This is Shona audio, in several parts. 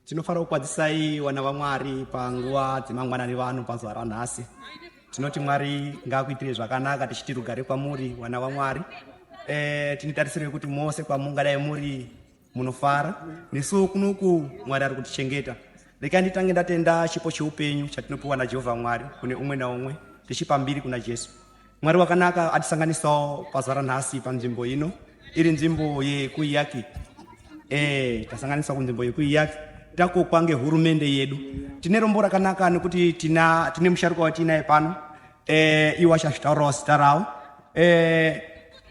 Tinofara kukwadzisai wana vaMwari panguva dzemangwanani vano pazuva ranhasi. Tinoti Mwari ngaakuitire zvakanaka tichiti rugare kwamuri wana vaMwari. Tinitarisire kuti mose kwamungadai muri munofara. Nesu kunuku Mwari ari kutichengeta. Rekai nditange ndatenda chipo cheupenyu chatinopiwa naJehovha Mwari kune umwe naumwe tichipa mbiri kuna Jesu. Mwari wakanaka atisanganisawo pazuva ranhasi panzvimbo ino iri nzvimbo yekuiyaki. Tasanganisa kunzvimbo yekuiyaki. Takokwa ngehurumende yedu. Tine rombo rakanaka nekuti tine musharuka watinaye pano. Iwo achazvitaurawo zita rawo.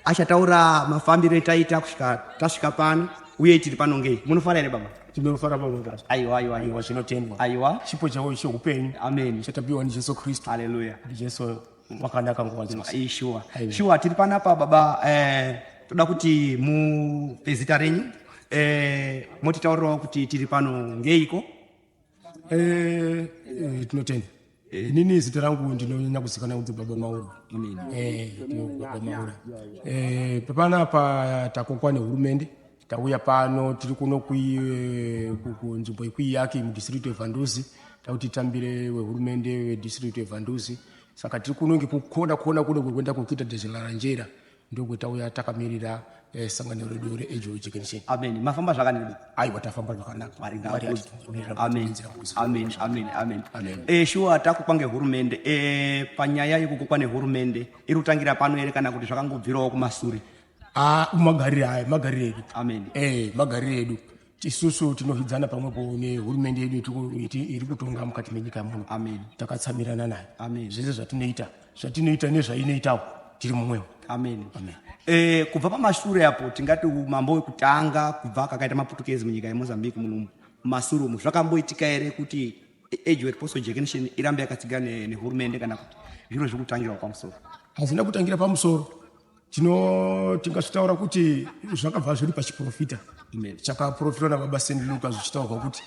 Achataura mafambiro etaita kusvika tasvika pano uye tiri pano ngei. Munofara ere baba? Tinofara baba. Aiwa Zvinotendwa. Aiwa. Chipo chawo cheupenyu. Amen. Chatapiwa naJesu Kristu. Hallelujah. Jesu wakanaka nguva dzose. Sure tiri panapa baba. Toda kuti mupezita renyu motitaurirawo kuti tiri pano ngeiko. Tinotenda. Nini zita rangu ndinonyanya kuzikanwa kuti Baba Mauro. Amen. Baba Mauro. Panapa takokwa nehurumende. Tauya pano tiri kuno kunzvimbo yekuiyaki mudistrict weVhanduzi. Tauti tambire wehurumende wedistrict weVhanduzi. Saka tiri kuno ngekuona kuno kwenda kuita dezelaranjera. Ndokwetauya takamirira sangano redu reAge Generation. Amen. Mafamba zvakanaka. Aiwa tafamba zvakanaka. Amen. Sure takokwa ngehurumende. Panyaya yekukokwa nehurumende iri kutangira pano ere kana kuti zvakangobvirawo kumasure. Magarire edu. Amen. Magarire edu. Isusu tinohidzana pamwepo nehurumende yedu iri kutonga mukati menyika muno. Amen. Takatsamirana nayo. Amen. Zvese zvatinoita nezvainoitawo tiri mumwewo. Amen. Kubva pamashure apo tingati umambo wekutanga kubva kakaita maputukezi munyika yeMozambique muno masuru umu zvakamboitika ere kuti Age Apostle Generation irambe yakatsiga nehurumende kana kuti zviro zvikutangira pamusoro? Hazina kutangira pamusoro. Tingasvitaura kuti zvakabva zviri pachiprofita. Chakaprofitwa naBaba St. Lucas zvichitaurwa kuti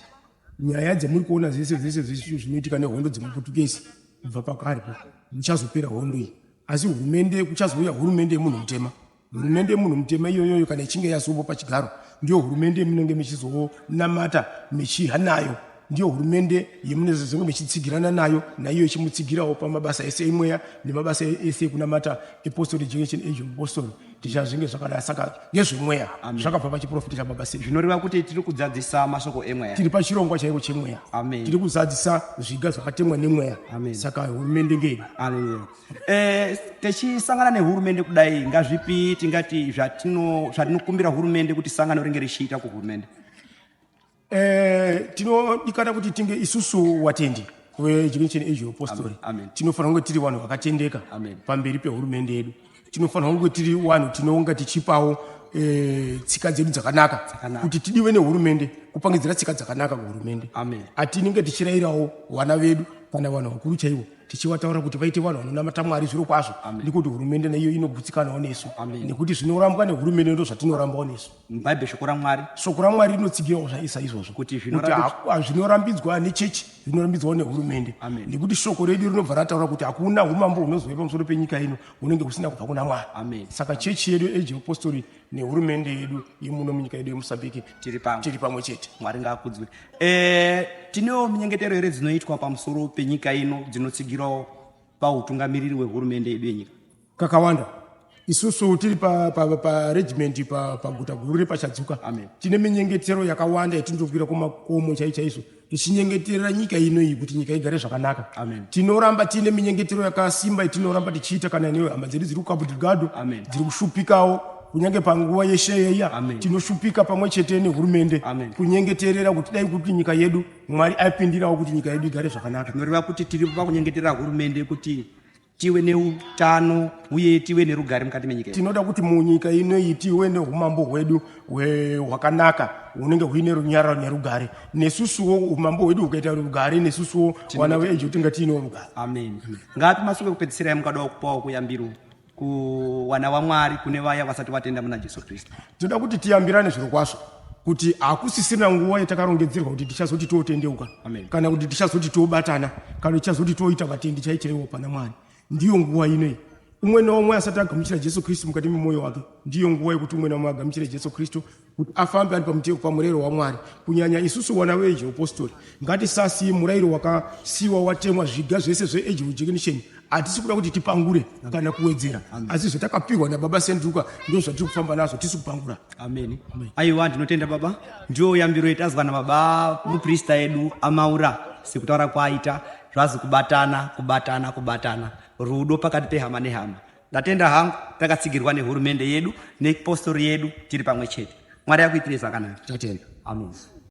nyaya dzemuri kuona zvese zvinoitika nehondo dzemaputukezi kubva pakarepo muchazopera hondo iyi. Asi hurumende kuchazouya hurumende yemunhu mutema. Hurumende yemunhu mutema iyoyo kana ichinge yazovo pachigaro ndiyo hurumende yemunenge mechizonamata mechihanayo. Ndiyo hurumende yemunenge mechitsigirana nayo naiyo ichimutsigirawo pamabasa ese emweya nemabasa ese ekunamata Apostolic Generation Age of Apostles. Tichazvinge zvakadai saka ngezvemweya zvakabva pachiprofita chaBaba St. Zvinoreva kuti tiri kudzadzisa mashoko emweya. Tiri pachirongwa chaiko chemweya. Amen. Tiri kuzadzisa zviga zvakatemwa nemweya. Saka hurumende ngeyi. Haleluya. Techisangana nehurumende kudai ngazvipi tingati zvatinokumbira hurumende kuti sangano ringe richiita kuhurumende? Tinodikana kuti tinge isusu watendi weGeneration Age of Apostles. Tinofanira kunge tiri vanhu vakatendeka pamberi pehurumende yedu. Tinofanira kunge tiri vanhu tinonga tichipawo tsika dzedu dzakanaka kuti tidiwe nehurumende kupangidzira tsika dzakanaka kuhurumende. Atinenge tichirayirawo vana vedu kana vanhu vakuru chaivo tichivataura kuti vaite vanhu vanonamata Mwari zviro kwazvo ndikuti hurumende naiyo inogutsikanawo nesu nekuti zvinorambwa nehurumende ndo zvatinorambawo nesu. Bhaibheri shoko raMwari rinotsigirawo zvaisa izvozvo kuti zvinorambidzwa nechechi zvinorambidzwawo nehurumende nekuti shoko redu rinobva rataura kuti hakuna umambo hunozouya pamusoro penyika ino hunenge husina kubva kuna Mwari. Saka chechi yedu Age of Apostles nehurumende yedu yemuno munyika yedu yeMozambique tiri pamwe chete. Mwari ngaakudzwe. Tinewo minyengetero here dzinoitwa pamusoro penyika ino dzinotsigirawo pautungamiriri hwehurumende yedu yenyika? Kakawanda. Isusu tiri paregiment paguta guru repachadzuka. Tine minyengetero yakawanda yatindokwira kumakomo chaizvo tichinyengeterera nyika ino iyi kuti nyika igare zvakanaka. Tinoramba tine minyengetero yakasimba yatinoramba tichiita kana newe hama dzedu dziri kuCabo Delgado dziri kushupikawo kunyange panguva yeshe iya tinoshupika pamwe chete nehurumende kunyengeterera kuti dai kuti nyika yedu Mwari aipindirawo kuti nyika yedu igare zvakanaka. Zvinoreva kuti tiri pakunyengeterera hurumende kuti tive neutano uye tive nerugare mukati menyika yedu. Tinoda kuti munyika ino iyi tive nehumambo hwedu hwakanaka hunenge huine runyararo nerugare. Nesusuwo umambo hwedu hukaita rugare nesusuwo vana veAge tinga tiinewo rugare. Amen. Ngapi masuku ekupedzisira yamukadawo kupawo kuyambiro kuwana vaMwari kune vaya vasati vatenda muna Jesu Kristu? Tinoda kuti tiyambirane zviro kwazvo kuti hakusisina nguva yatakarongedzerwa kuti tichazoti totendeuka kana kuti tichazoti tobatana kana tichazoti toita vatendi chaichaiwo pana Mwari. Ndiyo nguva inoyi umwe naumwe asati agamuchira Jesu Kristu mukati memwoyo wake ndiyo nguva yekuti umwe naumwe agamuchire Jesu Kristu kuti afambe ari pamurayiro waMwari, kunyanya isusu wana weage apostori. Ngatisasiye murayiro wakasiwa watemwa zviga zvese zveage rejuvenation. Hatisi kuda kuti tipangure kana kuwedzera, asi zvatakapihwa naBaba Senduka ndizvo zvatiri kufamba nazvo, tisi kupangura. Amen. Aiwa, ndinotenda Baba, ndiyo yambiro yatazwa naBaba muprista edu amaura sekutaura kwaita zvazi kubatana rudo pakati pehama nehama. Ndatenda hangu takatsigirwa nehurumende yedu nepostori yedu tiri pamwe chete. Mwari akuitire zvakanaka. Tatenda. Amen.